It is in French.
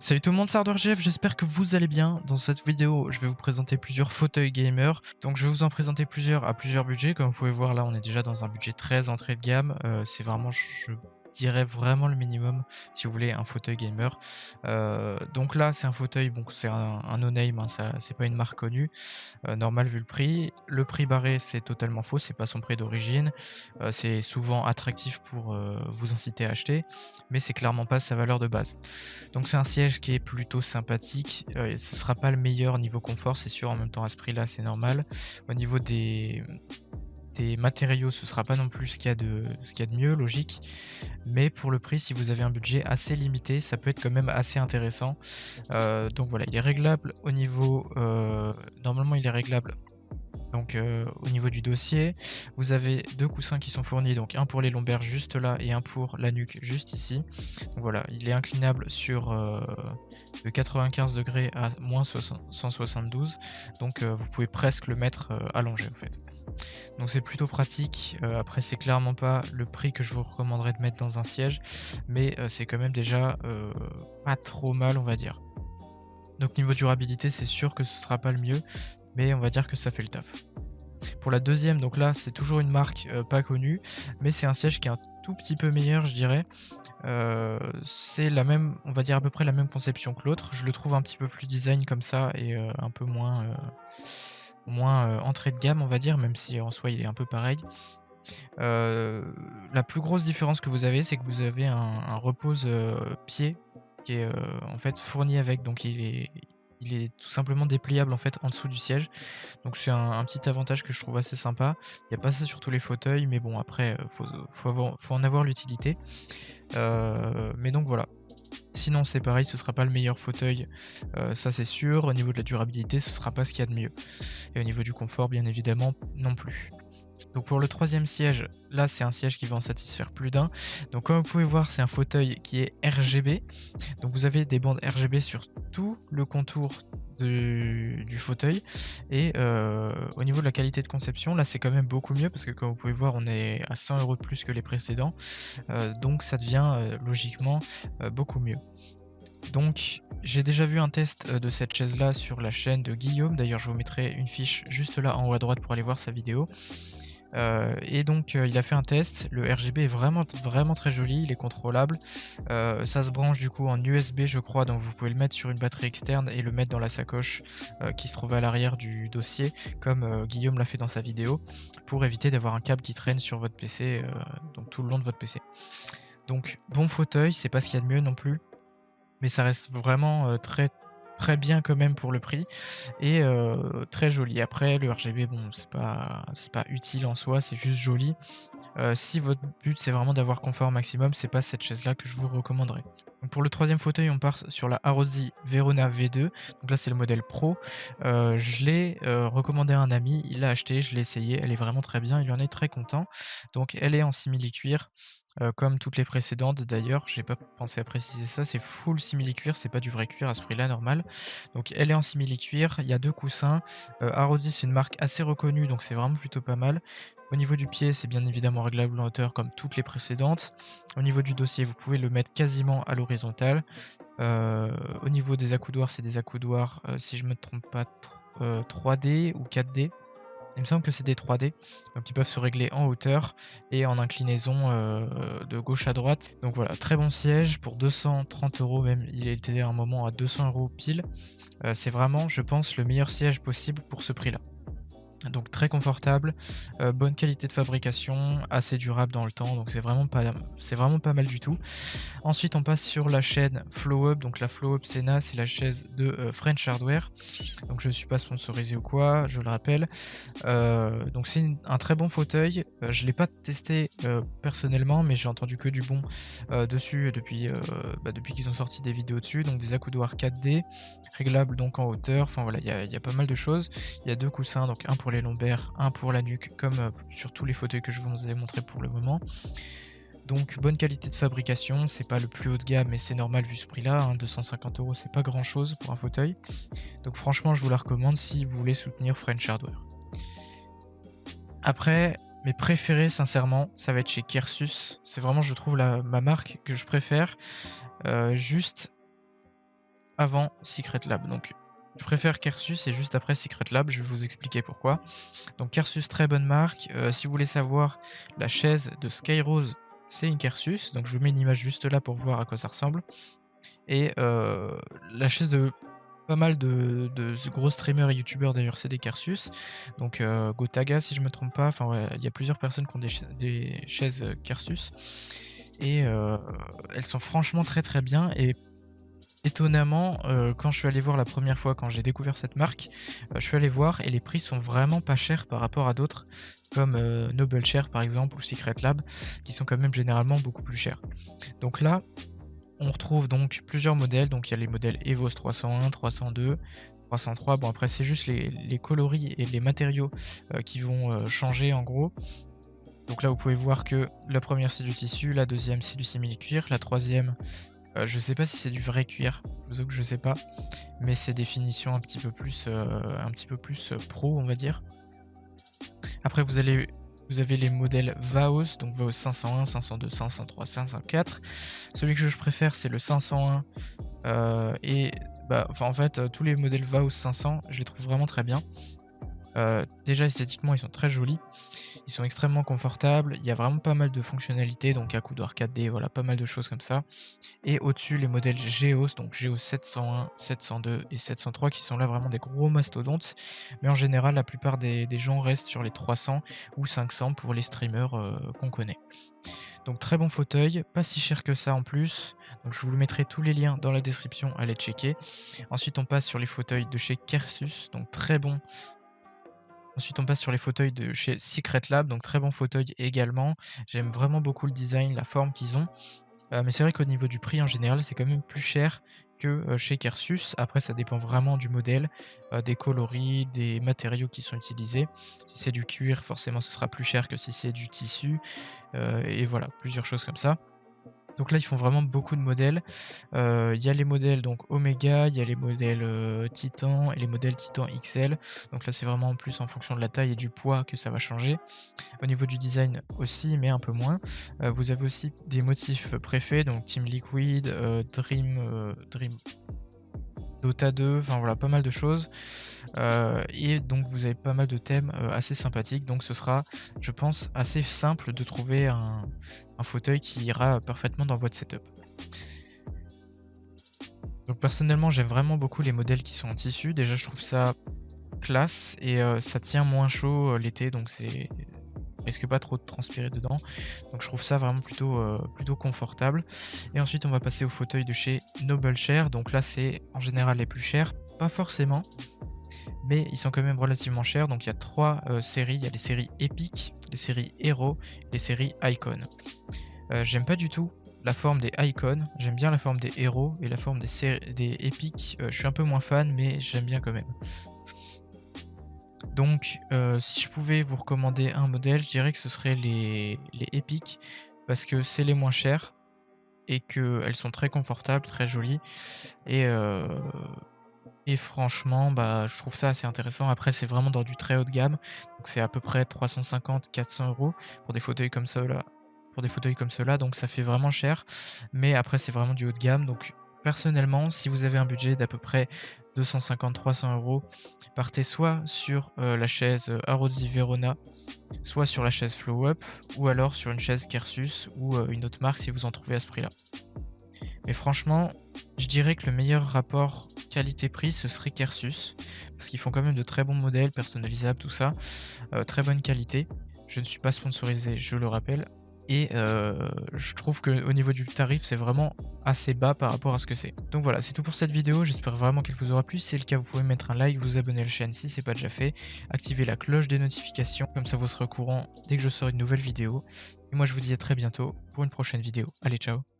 Salut tout le monde, c'est ArdorGF, j'espère que vous allez bien. Dans cette vidéo, je vais vous présenter plusieurs fauteuils gamer. Donc je vais vous en présenter plusieurs à plusieurs budgets. Comme vous pouvez voir là, on est déjà dans un budget très entrée de gamme. C'est vraiment, je dirais vraiment le minimum si vous voulez un fauteuil gamer. Donc là, c'est un fauteuil, bon, c'est un no-name, hein, ça, c'est pas une marque connue. Normal vu le prix. Le prix barré, c'est totalement faux, c'est pas son prix d'origine. C'est souvent attractif pour vous inciter à acheter, mais c'est clairement pas sa valeur de base. Donc c'est un siège qui est plutôt sympathique, ce sera pas le meilleur niveau confort, c'est sûr, en même temps à ce prix-là, c'est normal. Au niveau des matériaux, ce sera pas non plus ce qu'il y a de mieux, logique, mais pour le prix, si vous avez un budget assez limité, ça peut être quand même assez intéressant. Donc voilà, il est réglable au niveau, normalement il est réglable donc au niveau du dossier, vous avez 2 coussins qui sont fournis, donc un pour les lombaires juste là et un pour la nuque juste ici. Donc voilà, il est inclinable sur, de 95° à -172, donc vous pouvez presque le mettre, allongé en fait. Donc c'est plutôt pratique, après c'est clairement pas le prix que je vous recommanderais de mettre dans un siège, mais c'est quand même déjà, pas trop mal on va dire. Donc niveau durabilité, c'est sûr que ce sera pas le mieux, mais on va dire que ça fait le taf. Pour la deuxième, donc là, c'est toujours une marque, pas connue, mais c'est un siège qui est un tout petit peu meilleur, je dirais. C'est la même, on va dire à peu près la même conception que l'autre. Je le trouve un petit peu plus design comme ça et un peu moins entrée de gamme, on va dire, même si en soi il est un peu pareil. La plus grosse différence que vous avez, c'est que vous avez un repose, pied qui est, en fait fourni avec, donc il est tout simplement dépliable en fait en dessous du siège. Donc c'est un petit avantage que je trouve assez sympa. Il y a pas ça sur tous les fauteuils, mais bon après, faut en avoir l'utilité. Mais donc voilà. Sinon c'est pareil, ce sera pas le meilleur fauteuil, ça c'est sûr. Au niveau de la durabilité, ce sera pas ce qu'il y a de mieux. Et au niveau du confort, bien évidemment, non plus. Donc pour le troisième siège, là c'est un siège qui va en satisfaire plus d'un. Donc comme vous pouvez voir, c'est un fauteuil qui est RGB. Donc vous avez des bandes RGB sur tout le contour du fauteuil. Et au niveau de la qualité de conception, là c'est quand même beaucoup mieux parce que comme vous pouvez voir, on est à 100 € de plus que les précédents. Donc ça devient logiquement beaucoup mieux. Donc j'ai déjà vu un test de cette chaise là sur la chaîne de Guillaume. D'ailleurs je vous mettrai une fiche juste là en haut à droite pour aller voir sa vidéo. Et donc il a fait un test, le RGB est vraiment très joli, il est contrôlable. Ça se branche du coup en USB je crois, donc vous pouvez le mettre sur une batterie externe et le mettre dans la sacoche, qui se trouve à l'arrière du dossier, comme, Guillaume l'a fait dans sa vidéo, pour éviter d'avoir un câble qui traîne sur votre PC, donc tout le long de votre PC. Donc bon fauteuil, c'est pas ce qu'il y a de mieux non plus, mais ça reste vraiment, très bien quand même pour le prix et très joli. Après le RGB bon, c'est pas utile en soi, c'est juste joli. Si votre but c'est vraiment d'avoir confort au maximum, c'est pas cette chaise-là que je vous recommanderais. Donc pour le troisième fauteuil, on part sur la Arozzi Verona V2. Donc là, c'est le modèle pro. Je l'ai, recommandé à un ami, il l'a acheté, je l'ai essayé, elle est vraiment très bien, il en est très content. Donc elle est en simili-cuir, comme toutes les précédentes d'ailleurs, j'ai pas pensé à préciser ça, c'est full simili-cuir, c'est pas du vrai cuir à ce prix-là normal. Donc elle est en simili-cuir, il y a 2 coussins. Arozzi, c'est une marque assez reconnue, donc c'est vraiment plutôt pas mal. Au niveau du pied, c'est bien évidemment réglable en hauteur comme toutes les précédentes. Au niveau du dossier, vous pouvez le mettre quasiment à l'horizontale. Au niveau des accoudoirs, c'est des accoudoirs, si je me trompe pas, 3D ou 4D. Il me semble que c'est des 3D, donc ils peuvent se régler en hauteur et en inclinaison, de gauche à droite. Donc voilà, très bon siège pour 230 €, même il était à un moment à 200 € pile. C'est vraiment, je pense, le meilleur siège possible pour ce prix-là. Donc très confortable, bonne qualité de fabrication, assez durable dans le temps, donc c'est vraiment pas mal du tout. Ensuite, on passe sur la chaîne Flowhub, donc la Flowhub Sena, c'est la chaise de, French Hardware. Donc je ne suis pas sponsorisé ou quoi, je le rappelle. Donc c'est un très bon fauteuil, je l'ai pas testé, personnellement, mais j'ai entendu que du bon, dessus depuis qu'ils ont sorti des vidéos dessus. Donc des accoudoirs 4D, réglables donc en hauteur, enfin voilà, il y a pas mal de choses. Il y a 2 coussins, donc un pour les lombaires, un pour la nuque, comme, sur tous les fauteuils que je vous ai montrés pour le moment. Donc bonne qualité de fabrication, c'est pas le plus haut de gamme, mais c'est normal vu ce prix-là, hein, 250 € c'est pas grand-chose pour un fauteuil. Donc franchement, je vous la recommande si vous voulez soutenir French Hardware. Après, mes préférés sincèrement, ça va être chez Kersus. C'est vraiment, je trouve, ma marque que je préfère. Juste avant Secret Lab. Donc je préfère Kersus et juste après Secret Lab, je vais vous expliquer pourquoi. Donc Kersus, très bonne marque. Si vous voulez savoir, la chaise de Skyrose, c'est une Kersus. Donc je vous mets une image juste là pour voir à quoi ça ressemble. Et la chaise de pas mal de gros streamers et youtubeurs d'ailleurs, c'est des Kersus. Donc Gotaga si je me trompe pas, enfin ouais, il y a plusieurs personnes qui ont des chaises Kersus. Et elles sont franchement très très bien. Et étonnamment, quand je suis allé voir la première fois, quand j'ai découvert cette marque, je suis allé voir et les prix sont vraiment pas chers par rapport à d'autres, comme Noble Chair par exemple ou Secret Lab, qui sont quand même généralement beaucoup plus chers. Donc là, on retrouve donc plusieurs modèles, donc il y a les modèles EVOS 301, 302, 303, bon après c'est juste les coloris et les matériaux qui vont changer en gros. Donc là vous pouvez voir que la première c'est du tissu, la deuxième c'est du simili-cuir, la troisième je sais pas si c'est du vrai cuir, je vous avoue que je sais pas, mais c'est des finitions un petit peu plus pro on va dire. Après vous avez les modèles Vaos, donc Vaos 501, 502, 503, 504. Celui que je préfère c'est le 501 et bah, enfin en fait tous les modèles Vaos 500 je les trouve vraiment très bien. Déjà esthétiquement ils sont très jolis, ils sont extrêmement confortables, il y a vraiment pas mal de fonctionnalités, donc accoudoir 4D, voilà pas mal de choses comme ça. Et au-dessus les modèles Geos, donc Geos 701, 702 et 703 qui sont là vraiment des gros mastodontes. Mais en général la plupart des gens restent sur les 300 ou 500 pour les streamers qu'on connaît. Donc très bon fauteuil, pas si cher que ça en plus, donc je vous mettrai tous les liens dans la description, allez checker. Ensuite on passe sur les fauteuils de chez Kersus, donc très bon. Ensuite, on passe sur les fauteuils de chez Secret Lab, donc très bon fauteuil également. J'aime vraiment beaucoup le design, la forme qu'ils ont. Mais c'est vrai qu'au niveau du prix en général, c'est quand même plus cher que chez Kersus. Après, ça dépend vraiment du modèle, des coloris, des matériaux qui sont utilisés. Si c'est du cuir, forcément, ce sera plus cher que si c'est du tissu. Et voilà, plusieurs choses comme ça. Donc là, ils font vraiment beaucoup de modèles. Il y a les modèles donc Oméga, il y a les modèles Titan et les modèles Titan XL. Donc là, c'est vraiment plus en fonction de la taille et du poids que ça va changer. Au niveau du design aussi, mais un peu moins. Vous avez aussi des motifs préfets, donc Team Liquid, Dream Dota 2, enfin voilà, pas mal de choses. Et donc vous avez pas mal de thèmes assez sympathiques, donc ce sera, je pense, assez simple de trouver un fauteuil qui ira parfaitement dans votre setup. Donc personnellement, j'aime vraiment beaucoup les modèles qui sont en tissu. Déjà, je trouve ça classe et ça tient moins chaud l'été, donc c'est risque pas trop de transpirer dedans. Donc je trouve ça vraiment plutôt confortable. Et ensuite, on va passer au fauteuil de chez Noble Chair. Donc là, c'est en général les plus chers, pas forcément, mais ils sont quand même relativement chers. Donc il y a trois séries. Il y a les séries Epic, les séries Hero, les séries Icon. J'aime pas du tout la forme des Icon, j'aime bien la forme des Hero et la forme des Epic. Je suis un peu moins fan, mais j'aime bien quand même. Donc, si je pouvais vous recommander un modèle, je dirais que ce serait les Epic, parce que c'est les moins chers et qu'elles sont très confortables, très jolies et franchement, bah, je trouve ça assez intéressant. Après, c'est vraiment dans du très haut de gamme, donc c'est à peu près 350-400 € pour des fauteuils comme ceux-là, donc ça fait vraiment cher. Mais après, c'est vraiment du haut de gamme, donc personnellement, si vous avez un budget d'à peu près 250-300 €, partez soit sur la chaise Arozzi Verona, soit sur la chaise Flow Up, ou alors sur une chaise Kersus ou une autre marque si vous en trouvez à ce prix-là. Mais franchement, je dirais que le meilleur rapport qualité-prix, ce serait Kersus, parce qu'ils font quand même de très bons modèles, personnalisables, tout ça, très bonne qualité. Je ne suis pas sponsorisé, je le rappelle, et je trouve qu'au niveau du tarif, c'est vraiment assez bas par rapport à ce que c'est. Donc voilà, c'est tout pour cette vidéo, j'espère vraiment qu'elle vous aura plu. Si c'est le cas, vous pouvez mettre un like, vous abonner à la chaîne si c'est pas déjà fait, activer la cloche des notifications, comme ça vous serez au courant dès que je sors une nouvelle vidéo. Et moi je vous dis à très bientôt pour une prochaine vidéo. Allez, ciao!